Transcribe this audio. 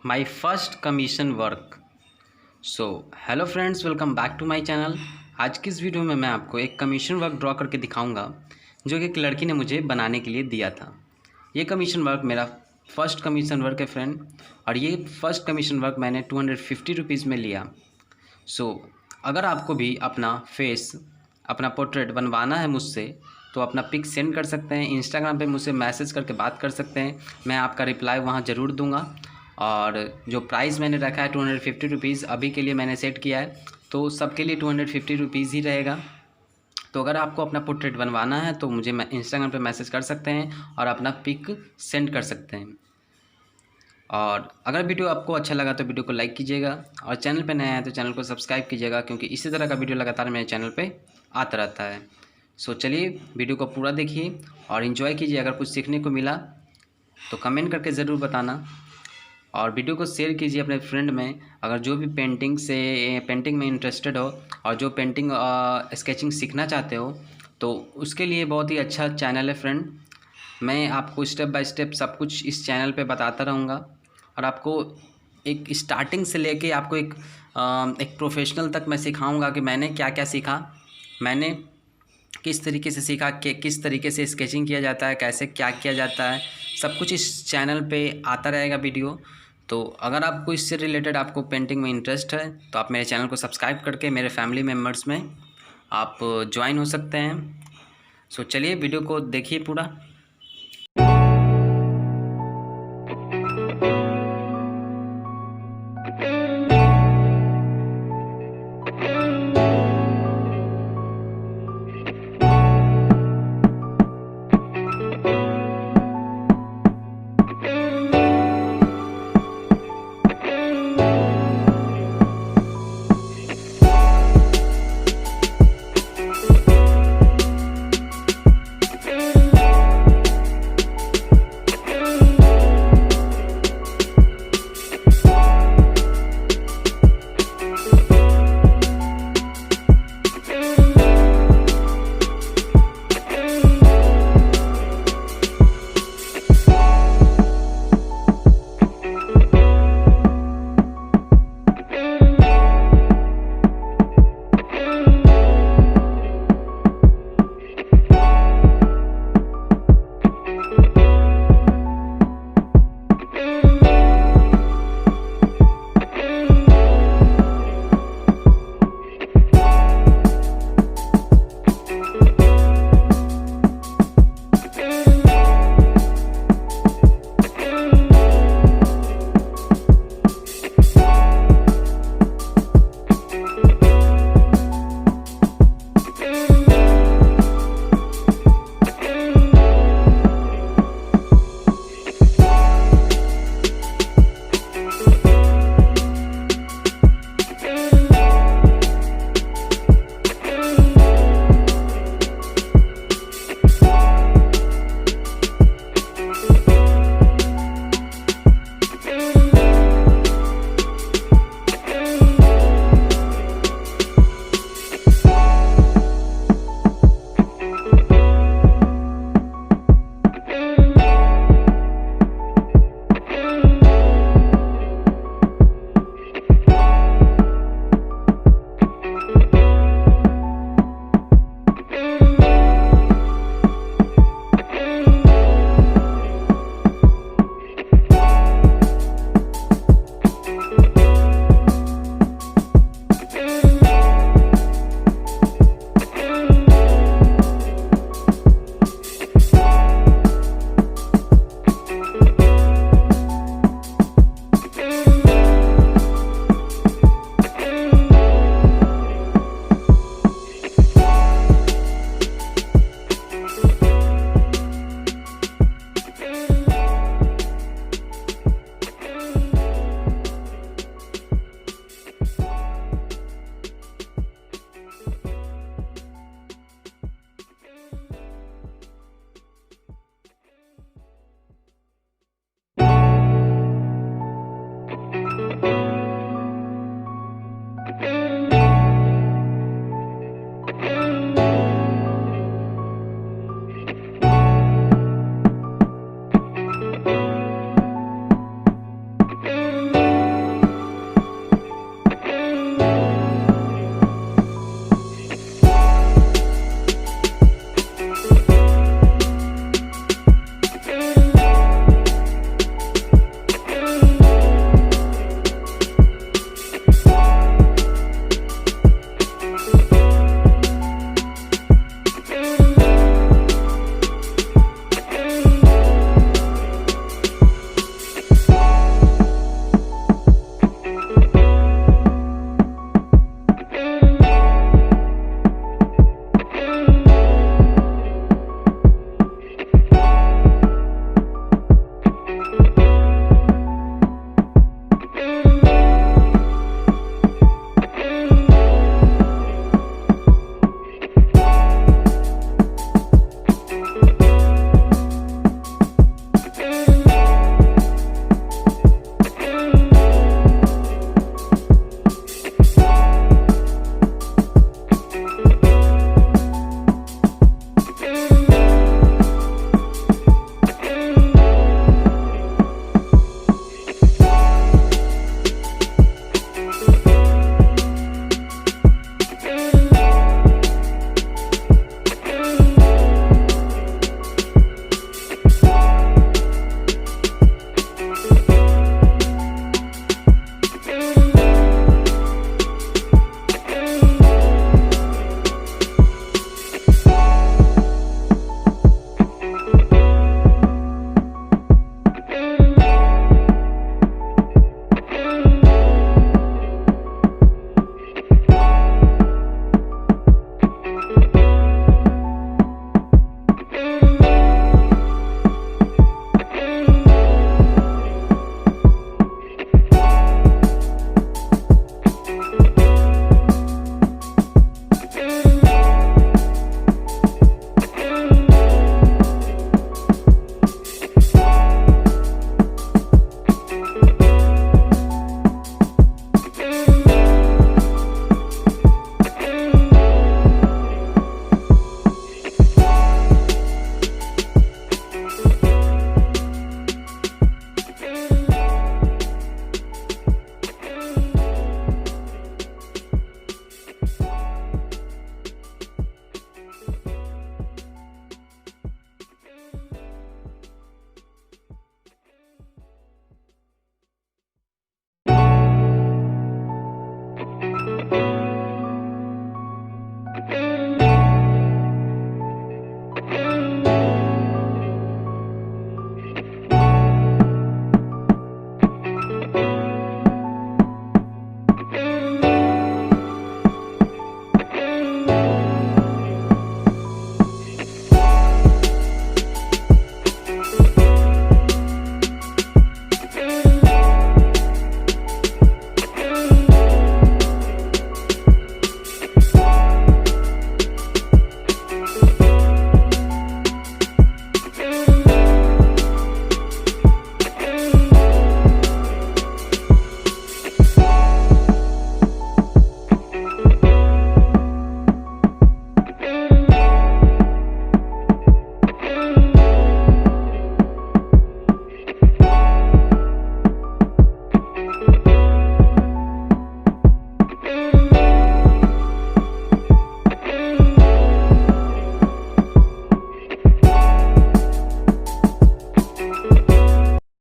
My first commission work. So hello friends, welcome back to my channel. आज की इस video में मैं आपको एक कमीशन वर्क ड्रॉ करके दिखाऊंगा जो कि एक लड़की ने मुझे बनाने के लिए दिया था। ये कमीशन वर्क मेरा फर्स्ट कमीशन वर्क है फ्रेंड, और ये फर्स्ट कमीशन वर्क मैंने 250 रुपीज़ में लिया। सो अगर आपको भी अपना फेस, अपना पोर्ट्रेट बनवाना है मुझसे, तो अपना पिक सेंड कर सकते हैं। इंस्टाग्राम पे मुझसे मैसेज करके बात कर सकते हैं, मैं आपका रिप्लाई वहाँ ज़रूर दूंगा। और जो प्राइस मैंने रखा है 250 रुपीज़ अभी के लिए मैंने सेट किया है, तो सबके लिए 250 रुपीज़ ही रहेगा। तो अगर आपको अपना पोर्ट्रेट बनवाना है तो मुझे इंस्टाग्राम पे मैसेज कर सकते हैं और अपना पिक सेंड कर सकते हैं। और अगर वीडियो आपको अच्छा लगा तो वीडियो को लाइक कीजिएगा, और चैनल पे नया है तो चैनल को सब्सक्राइब कीजिएगा, क्योंकि इसी तरह का वीडियो लगातार मेरे चैनल पे आता रहता है। सो चलिए वीडियो को पूरा देखिए और इन्जॉय कीजिए। अगर कुछ सीखने को मिला तो कमेंट करके ज़रूर बताना, और वीडियो को शेयर कीजिए अपने फ्रेंड में। अगर जो भी पेंटिंग में इंटरेस्टेड हो और जो पेंटिंग स्केचिंग सीखना चाहते हो, तो उसके लिए बहुत ही अच्छा चैनल है फ्रेंड। मैं आपको स्टेप बाय स्टेप सब कुछ इस चैनल पे बताता रहूँगा, और आपको एक स्टार्टिंग से लेके आपको एक प्रोफेशनल तक मैं सिखाऊंगा कि मैंने क्या क्या सीखा, मैंने किस तरीके से सीखा कि किस तरीके से स्केचिंग किया जाता है, कैसे क्या किया जाता है, सब कुछ इस चैनल पे आता रहेगा वीडियो। तो अगर आपको इससे रिलेटेड आपको पेंटिंग में इंटरेस्ट है तो आप मेरे चैनल को सब्सक्राइब करके मेरे फैमिली मेम्बर्स में आप ज्वाइन हो सकते हैं। सो चलिए वीडियो को देखिए पूरा।